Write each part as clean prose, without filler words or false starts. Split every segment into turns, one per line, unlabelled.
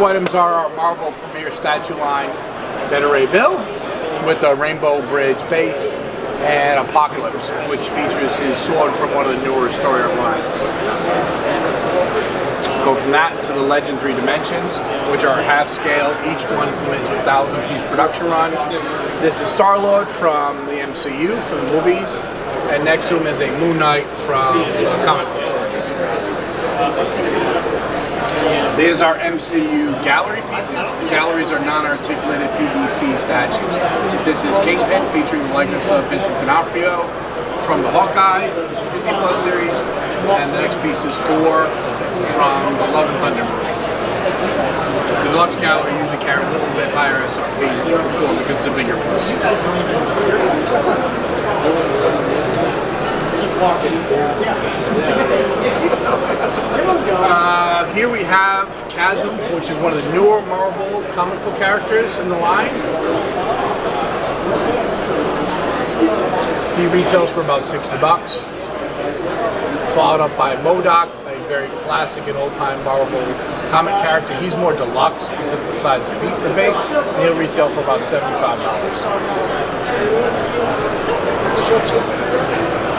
two items are our Marvel Premier statue line, Beta Ray Bill, with the Rainbow Bridge base, and Apocalypse, which features his sword from one of the newer story lines. Go from that to the Legend 3 Dimensions, which are half scale. Each one is limited to a 1,000-piece production run. This is Star-Lord from the MCU, from the movies, and next to him is a Moon Knight from the comic book. These are MCU gallery pieces. The galleries are non-articulated PVC statues. This is Kingpin, featuring the likeness of Vincent D'Onofrio from the Hawkeye Disney Plus series, and the next piece is Thor from the Love and Thunder movie. The deluxe gallery usually carry a little bit higher SRP because it's a bigger piece. Here we have Chasm, which is one of the newer Marvel comic book characters in the line. He retails for about $60. Followed up by MODOK, a very classic and old-time Marvel comic character. He's more deluxe because of the size of the piece, the base, and he'll retail for about $75.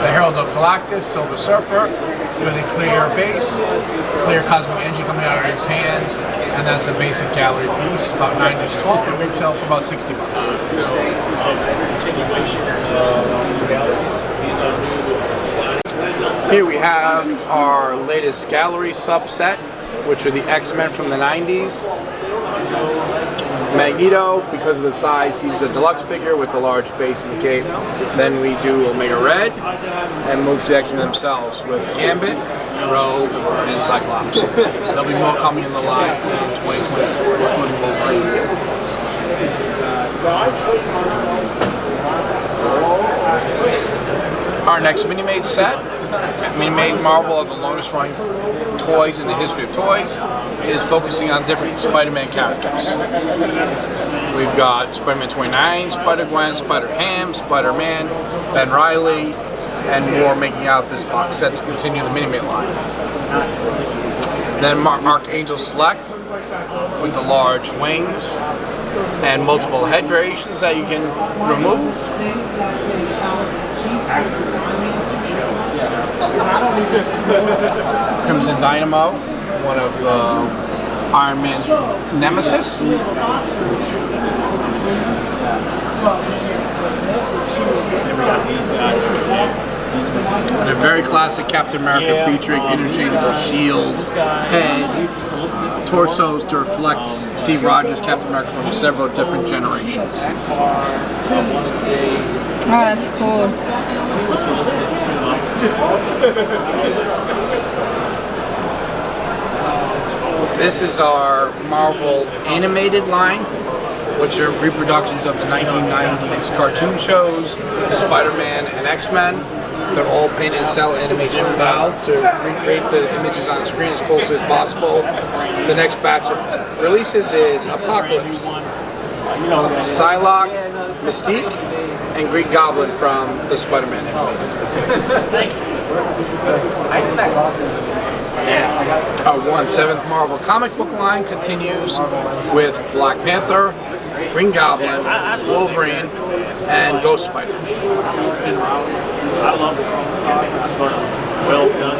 The Herald of Galactus, Silver Surfer, with a clear base, clear cosmic energy coming out of his hands, and that's a basic gallery piece, about 9 inches tall, and retail for about $60. Here we have our latest gallery subset, which are the X-Men from the 90s. Magneto, because of the size, he's a deluxe figure with the large base and cape. Then we do Omega Red, and move to X-Men themselves with Gambit, Rogue, and Cyclops. There'll be more coming in the line in 2024, including Wolverine. Our next Mini-Made set, Mini-Made Marvel are the longest running toys in the history of toys, is focusing on different Spider-Man characters. We've got Spider-Man 29, Spider-Gwen, Spider-Ham, Spider-Man, Ben Reilly, and more making out this box set to continue the Mini-Made line. Then Archangel Select with the large wings and multiple head variations that you can remove. Crimson Dynamo, one of Iron Man's nemesis. And a very classic Captain America featuring interchangeable shield, head, torsos to reflect Steve Rogers' Captain America from several different generations.
Oh, that's cool.
This is our Marvel animated line, which are reproductions of the 1990s cartoon shows, Spider-Man and X-Men. They're all paint and cell animation style to recreate the images on screen as closely as possible. The next batch of releases is Apocalypse, Psylocke, Mystique, and Green Goblin from the Spider-Man animated. Our 1/7 Marvel comic book line continues with Black Panther, Green Goblin, Wolverine, and Ghost Spider.
I love it. Well done.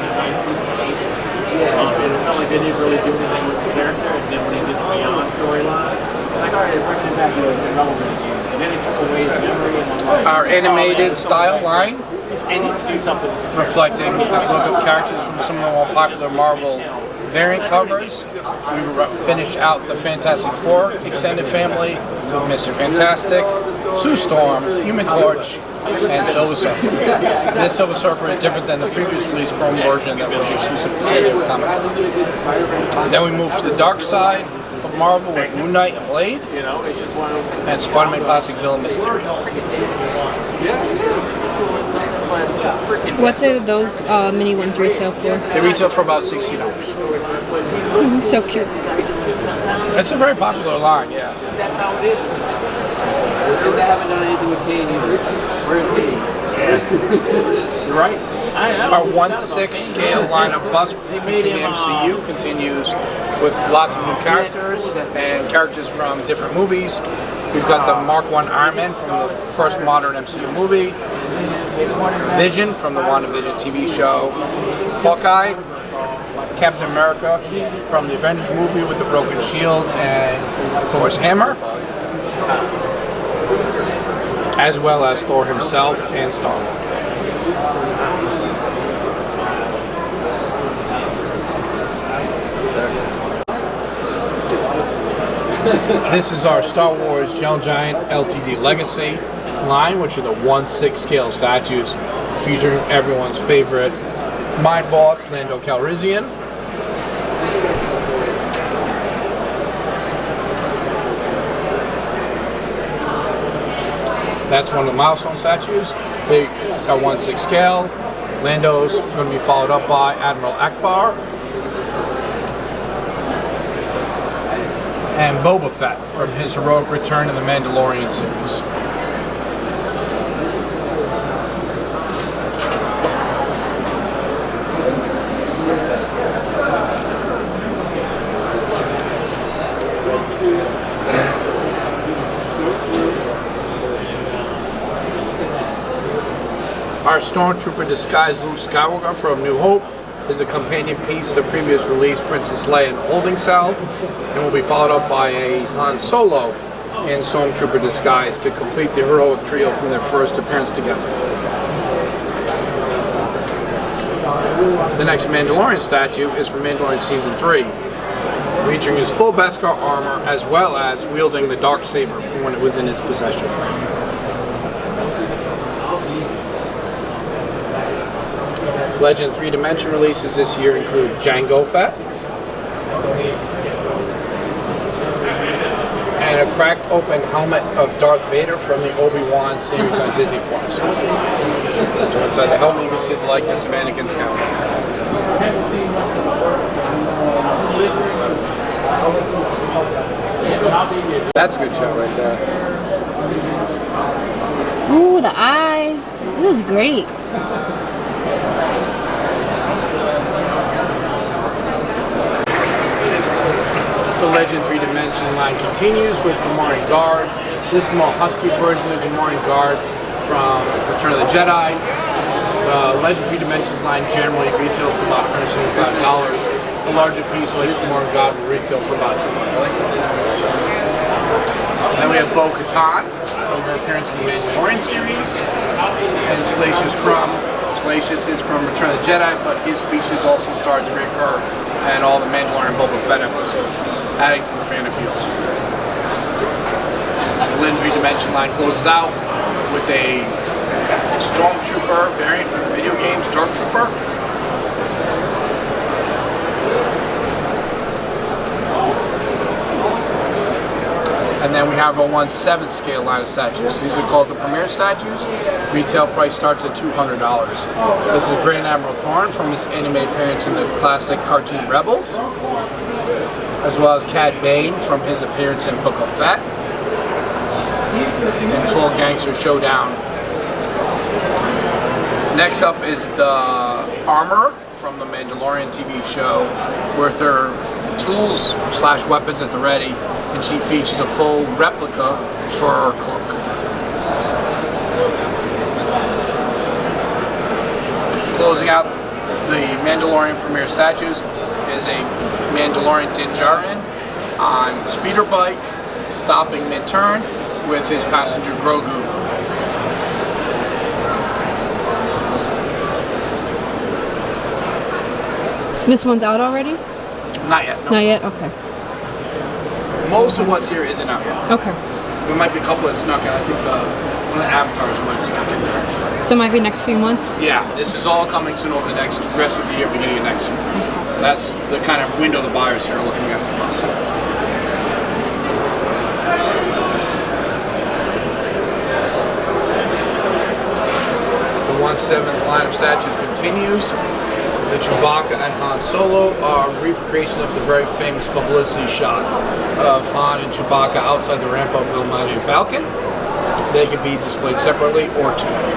It felt like they didn't really do anything with the character, and then when he did the Beyond storyline, like, all right, it brings it back to relevant again. And then it took away the memory and
our animated style line,
and you can do something
reflecting the look of characters from some of the more popular Marvel variant covers. We finish out the Fantastic Four extended family with Mr. Fantastic, Sue Storm, Human Torch, and Silver Surfer. This Silver Surfer is different than the previous release Chrome version that was exclusive to San Diego Comic Con. Then we move to the dark side of Marvel with Moon Knight and Blade, and Spider-Man Classic villain Mysterio.
What do those mini ones retail for?
They retail for about $60.
So cute.
It's a very popular line, yeah.
That's how it is. They haven't done anything with Kane either. Where's Kane? You're right.
Our 1/6 scale line of bust featuring the MCU continues with lots of new characters and characters from different movies. We've got the Mark I Iron Man from the first modern MCU movie, Vision from the WandaVision TV show, Hawkeye, Captain America from the Avengers movie with the broken shield and Thor's hammer, as well as Thor himself and Star-Lord. This is our Star Wars Gel Giant LTD Legacy line, which are the 1/6 scale statues featuring everyone's favorite Mind Boss, Lando Calrissian. That's one of the milestone statues. They are 1/6 scale. Lando's going to be followed up by Admiral Akbar. And Boba Fett from his heroic return in the Mandalorian series. Our Stormtrooper disguised Luke Skywalker from New Hope is a companion piece to the previous release, Princess Leia in Holding Cell, and will be followed up by a Han Solo in Stormtrooper disguise to complete the heroic trio from their first appearance together. The next Mandalorian statue is from Mandalorian Season 3, featuring his full Beskar armor as well as wielding the Darksaber from when it was in his possession. Legend 3-dimension releases this year include Jango Fett and a cracked open helmet of Darth Vader from the Obi-Wan series on Disney+. So inside the helmet you can see the likeness of Anakin Skywalker. That's a good shot right there.
Ooh, the eyes. This is great.
The Legend 3-dimension line continues with Gamorrean Guard. This is the more husky version of Gamorrean Guard from Return of the Jedi. The Legend 3-dimensions line generally retails for about $175. A larger piece like Gamorrean Guard will retail for about $200. Then we have Bo-Katan from her appearance in the Mandalorian series, and Salacious Crumb. Salacious is from Return of the Jedi, but his species also starts to reoccur and all the Mandalorian Boba Fett episodes, adding to the fan appeal. The Legend 3-dimension line closes out with a Stormtrooper variant from the video games, Dark Trooper. And then we have a 1/7 scale line of statues. These are called the Premier statues. Retail price starts at $200. This is Grand Admiral Thrawn from his anime appearance in the classic cartoon Rebels, as well as Cad Bane from his appearance in Book of Fett, and full Gangster Showdown. Next up is the Armor from the Mandalorian TV show, with her tools/weapons at the ready, and she features a full replica fur cloak. Closing out the Mandalorian Premier statues is a Mandalorian Din Djarin on speeder bike, stopping mid-turn with his passenger Grogu.
This one's out already?
Not yet. No.
Not yet? Okay.
Most of what's here isn't out yet.
Okay.
There might be a couple that snuck in. I think one of the avatars might have snuck in there.
So maybe next few months?
Yeah, this is all coming soon over the rest of the year, beginning of next year. That's the kind of window the buyers here are looking at from us. The 1/7 line of statues continues. The Chewbacca and Han Solo are recreations of the very famous publicity shot of Han and Chewbacca outside the ramp of the Millennium Falcon. They can be displayed separately or together.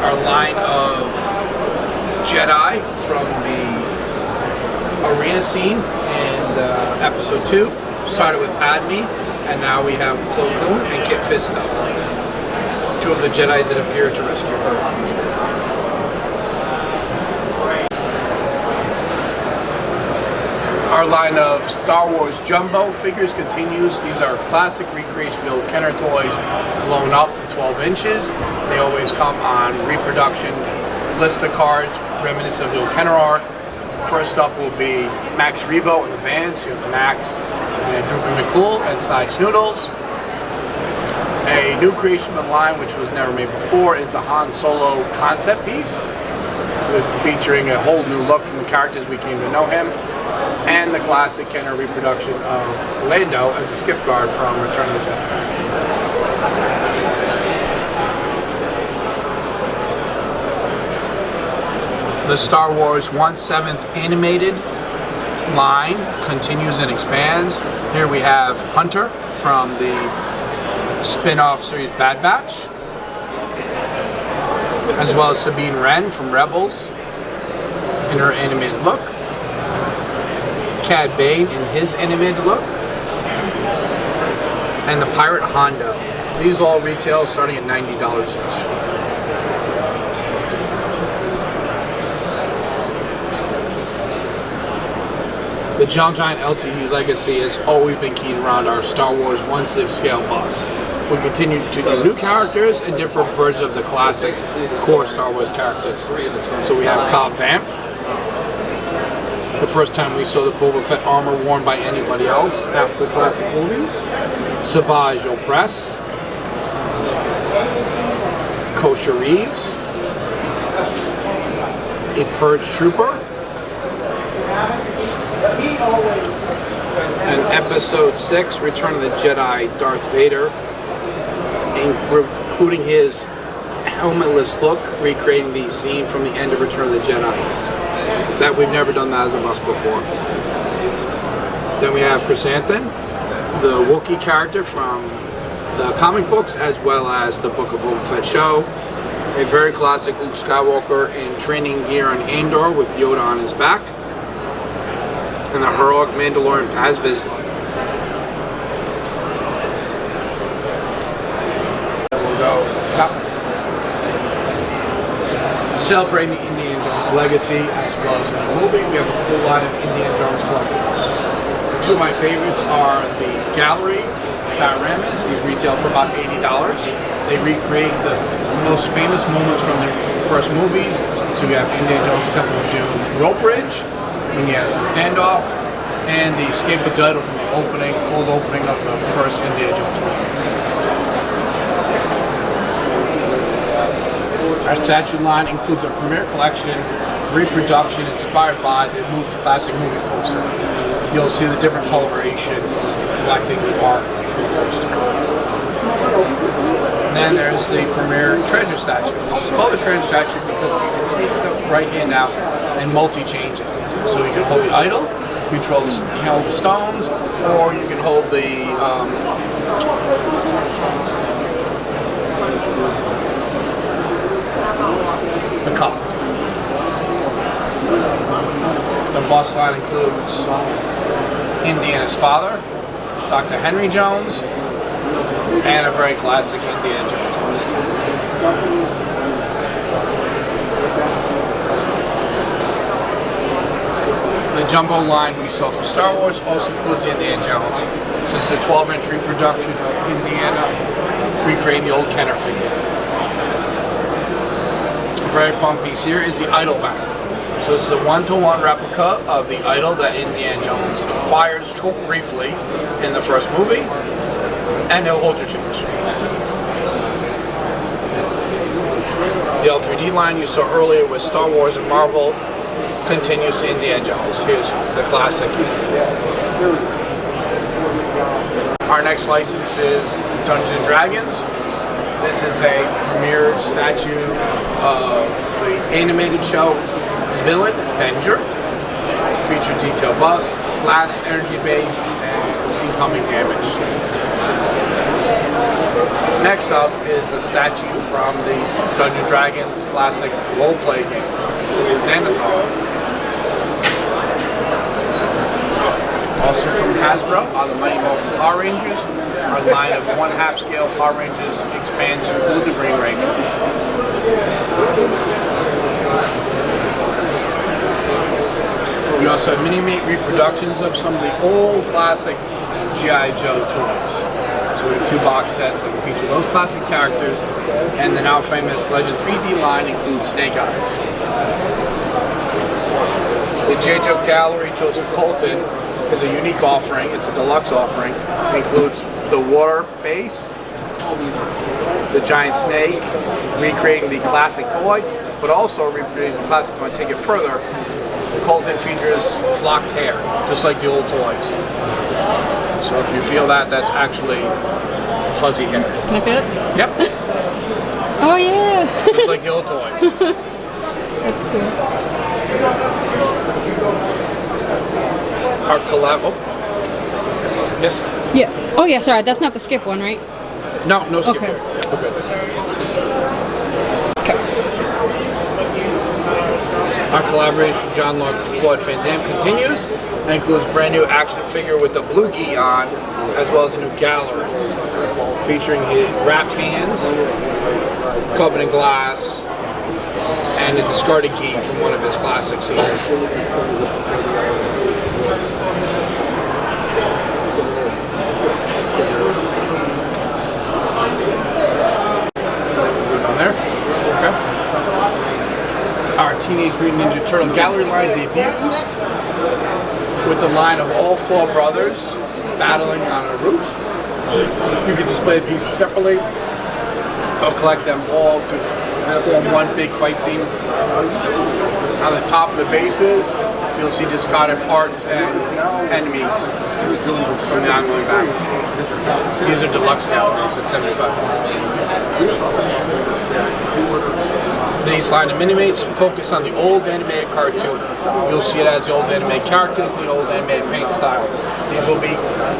our line of Jedi from the arena scene in episode 2. Started with Padme, and now we have Plo Koon and Kit Fisto, 2 of the Jedis that appeared to rescue her. Our line of Star Wars Jumbo figures continues. These are classic recreation build Kenner toys blown up to 12 inches. They always come on reproduction blister cards reminiscent of the old Kenner art. First up will be Max Rebo and the band. So you have Max and Droopy McCool and Cy Snoodles. A new creation of the line, which was never made before, is the Han Solo concept piece, featuring a whole new look from the characters we came to know him, and the classic Kenner reproduction of Lando as a skiff guard from Return of the Jedi. The Star Wars 1/7 animated line continues and expands. Here we have Hunter from the spin-off series Bad Batch, as well as Sabine Wren from Rebels in her animated look, Cad Bane in his animated look, and the Pirate Hondo. These all retail starting at $90 each. The John Giant LTV legacy has always been keyed around our Star Wars 1/6 scale bus. We continue to do new characters and different versions of the classic core Star Wars characters. So we have Cobb Vanth, the first time we saw the Boba Fett armor worn by anybody else after the classic movies. Savage Opress, Kosher Reeves, a Purge Trooper, and Episode 6, Return of the Jedi, Darth Vader, including his helmetless look, recreating the scene from the end of Return of the Jedi. That we've never done that as a bust before. Then we have Chrysanthemum, the Wookiee character from the comic books as well as the Book of Boba Fett show. A very classic Luke Skywalker in training gear on Andor with Yoda on his back. And the heroic Mandalorian Paz Vizsla. We'll go to the top. Celebrating the Indiana Jones legacy as well as the movie, we have a full line of Indiana Jones collectibles. 2 of my favorites are the Gallery dioramas. These retail for about $80. They recreate the most famous moments from the first movies. So we have Indiana Jones Temple of Doom rope bridge, when he has the standoff, and the escape of the from the cold opening of the first Indiana Jones movie. Our statue line includes a premier collection reproduction inspired by the classic movie poster. You'll see the different coloration reflecting the art from the poster. And then there's the premier treasure statue. This is called the treasure statue because you can take the right hand out and multi-change it. So you can hold the idol, you can hold the stones, or you can hold the cup. The bust line includes Indiana's father, Dr. Henry Jones, and a very classic Indiana Jones bust. The jumbo line we saw for Star Wars also includes Indiana Jones. So this is a 12-inch reproduction of Indiana recreating the old Kenner figure. A very fun piece here is the idol back. So this is a 1-to-1 replica of the idol that Indiana Jones acquires briefly in the first movie, and it'll hold your change. The L3D line you saw earlier with Star Wars and Marvel continues to Indiana Jones. Here's the classic. Our next license is Dungeons & Dragons. This is a premier statue of the animated show villain, Avenger. Featured detail bust, last energy base and incoming damage. Next up is a statue from the Dungeons & Dragons classic role-play game. This is Xanathar. Also from Hasbro are the Mighty Morphin Power Rangers. Our line of 1/2 scale Power Rangers expands to include the Green Ranger. We also have mini-mate reproductions of some of the old classic G.I. Joe toys. So we have 2 box sets that feature those classic characters, and the now famous Legend 3D line includes Snake Eyes. The G.I. Joe Gallery Joseph Colton is a unique offering. It's a deluxe offering. It includes the water base, the giant snake, recreating the classic toy, but also reproducing the classic toy and take it further. Colton features flocked hair, just like the old toys. So if you feel that, that's actually fuzzy hair.
Can I feel it?
Yep.
Oh yeah!
Just like the old toys.
That's cool.
Our collab. Oh. Yes?
Yeah. Oh yeah, sorry, that's not the skip one, right?
No, no skip
Okay.
here. Okay.
Okay.
Our collaboration with Jean-Claude Van Damme continues and includes brand new action figure with the blue gi on, as well as a new gallery featuring his wrapped hands, covered in glass, and a discarded gi from one of his classic scenes. On there. Okay. Our Teenage Mutant Ninja Turtle gallery line debuts with the line of all 4 brothers battling on a roof. You can display the pieces separately or collect them all to form one big fight scene. On the top of the bases, you'll see discarded parts and enemies from the ongoing battle. These are deluxe galleries at $75. These line of mini-mates focus on the old animated cartoon. You'll see it as the old animated characters, the old animated paint style. These will be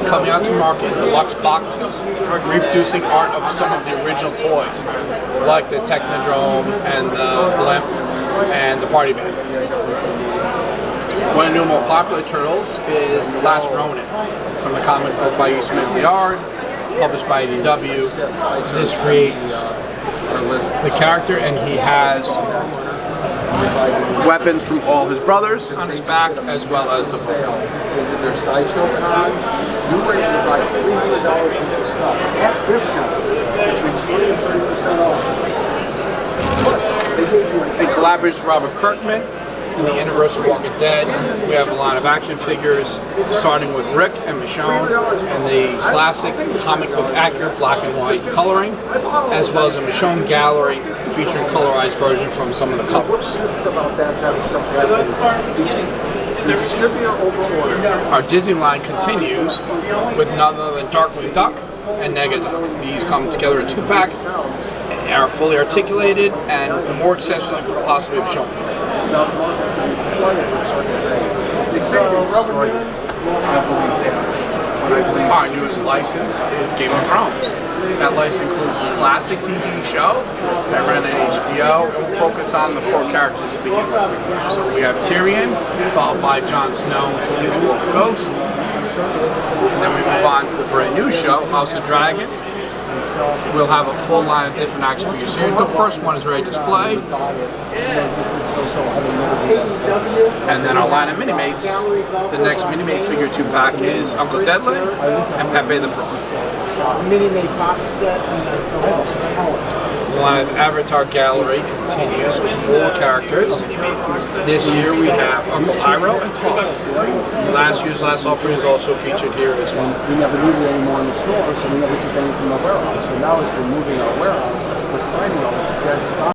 coming out to market as deluxe boxes, reproducing art of some of the original toys, like the Technodrome and the Blimp and the Party Van. One of the new more popular turtles is The Last Ronin, from the comic book by E. Smith Liard, published by IDW. This creates the character, and he has weapons from all his brothers on his back, as well as the book.
Their sideshow con, you were able to buy $300 worth of stuff at discount, between 20 and 30% off. Plus, they gave you
In collaboration with Robert Kirkman, in the Anniversary Walking Dead, we have a line of action figures, starting with Rick and Michonne, and the classic comic book accurate black and white coloring, as well as a Michonne gallery featuring colorized version from some of the covers.
about that kind of stuff. The distributor over-ordered.
Our Disney line continues with none other than Darkwing Duck and Negaduck. These come together in 2-pack, and are fully articulated and more accessible than could possibly have shown.
Now the market's going to be flooded with certain things. They say they destroyed it. I believe that. But I believe
Our newest license is Game of Thrones. That license includes the classic TV show that ran on HBO, and will focus on the core characters to begin with. So we have Tyrion, followed by Jon Snow and his Wolf Ghost. And then we move on to the brand new show, House of Dragon. We'll have a full line of different action figures here. The first one is ready to display. And then our line of Mini-Mates. The next Mini-Mate figure 2-pack is Uncle Deadly and Pepe the Frog.
Mini-Mate box set and
The line of Avatar Gallery continues with more characters. This year we have Uncle Iroh and Toph. Last year's last offering is also featured here as well.
we never needed any more in the store, so we never took any from the warehouse. So now as we're moving our warehouse, we're finding all this dead stock.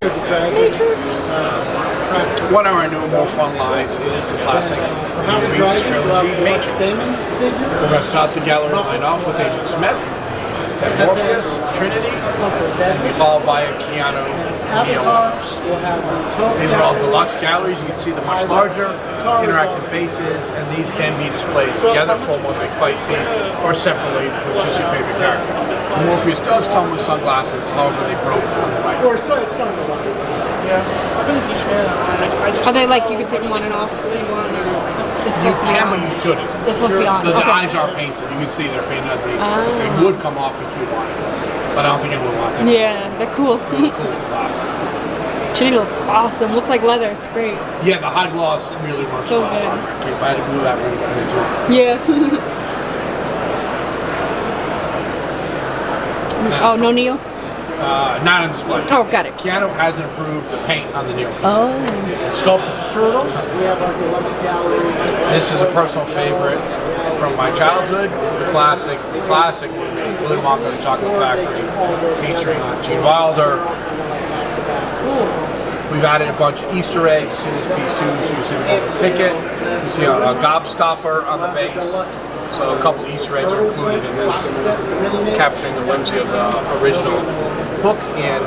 One of our new more fun lines is the classic movies trilogy Matrix. We're going to start the gallery line off with Agent Smith, then Morpheus, Trinity, and be followed by a Keanu Neo, of course. These are all deluxe galleries. You can see the much larger interactive bases, and these can be displayed together for one big fight scene or separately with just your favorite character. Morpheus does come with sunglasses, however they broke on the way.
Are they like you can take them on and off if you want?
You can, but you shouldn't.
They're supposed to be on.
The
Okay.
eyes are painted. You can see they're painted. They would come off if you wanted, but I don't think anyone wants it.
Yeah, they're cool.
Really cool with the glasses.
Chinny looks awesome. Looks like leather. It's great.
Yeah, the high gloss really works
So
well.
good.
If I had to glue that, really good into it.
Yeah. Oh, no Neo?
Not on display.
Oh, got it.
Keanu hasn't approved the paint on the Neo piece.
Oh.
Sculpt.
Turtles. We have like the Columbus Gallery.
This is a personal favorite from my childhood. The classic movie, Willy Wonka and the Chocolate Factory, featuring Gene Wilder. We've added a bunch of Easter eggs to this piece too, so you see the golden ticket. You see a gobstopper on the base. So a couple Easter eggs are included in this, capturing the whimsy of the original book. And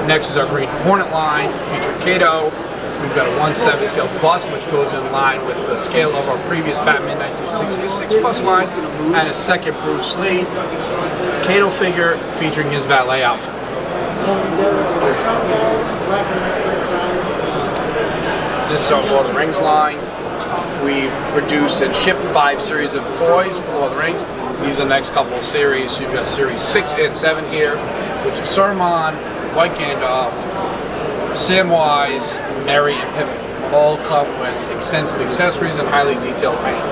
next is our Green Hornet line, featuring Kato. We've got a 1/7 scale bust, which goes in line with the scale of our previous Batman 1966 bust line, and a second Bruce Lee Kato figure featuring his valet outfit. This is our Lord of the Rings line. We've produced and shipped 5 series of toys for Lord of the Rings. These are the next couple of series. You've got series 6 and 7 here, which is Saruman, White Gandalf, Samwise, Merry, and Pippin. All come with extensive accessories and highly detailed paint.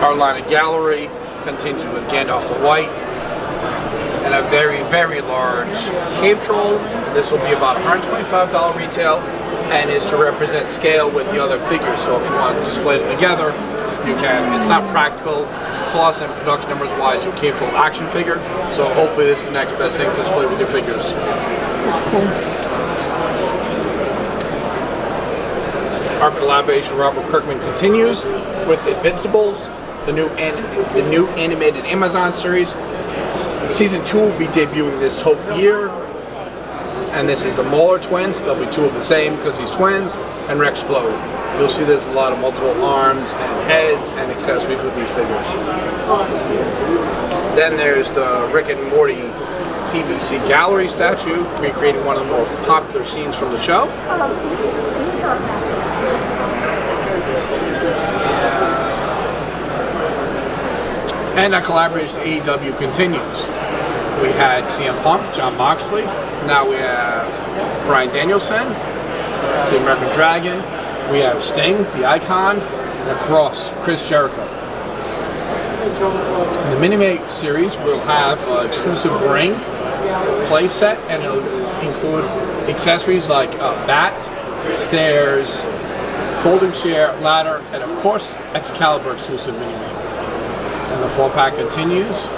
Our line of gallery continues with Gandalf the White and a very, very large cave troll. This will be about $125 retail and is to represent scale with the other figures. So if you want to display them together, you can. It's not practical cost and production numbers wise to a cave troll action figure. So hopefully this is the next best thing to display with your figures.
Cool.
Our collaboration with Robert Kirkman continues with Invincibles, the new animated Amazon series. Season 2 will be debuting this year, and this is the Mauler twins. There'll be 2 of the same because he's twins, and Rexplode. You'll see there's a lot of multiple arms and heads and accessories with these figures. Then there's the Rick and Morty PVC gallery statue, recreating one of the more popular scenes from the show. And our collaboration to AEW continues. We had CM Punk, Jon Moxley. Now we have Bryan Danielson, the American Dragon. We have Sting, the Icon, and Cross, Chris Jericho. In the Minimate series, we'll have an exclusive ring play set, and it'll include accessories like a bat, stairs, folding chair, ladder, and of course, Excalibur exclusive Minimate. And the 4-pack continues.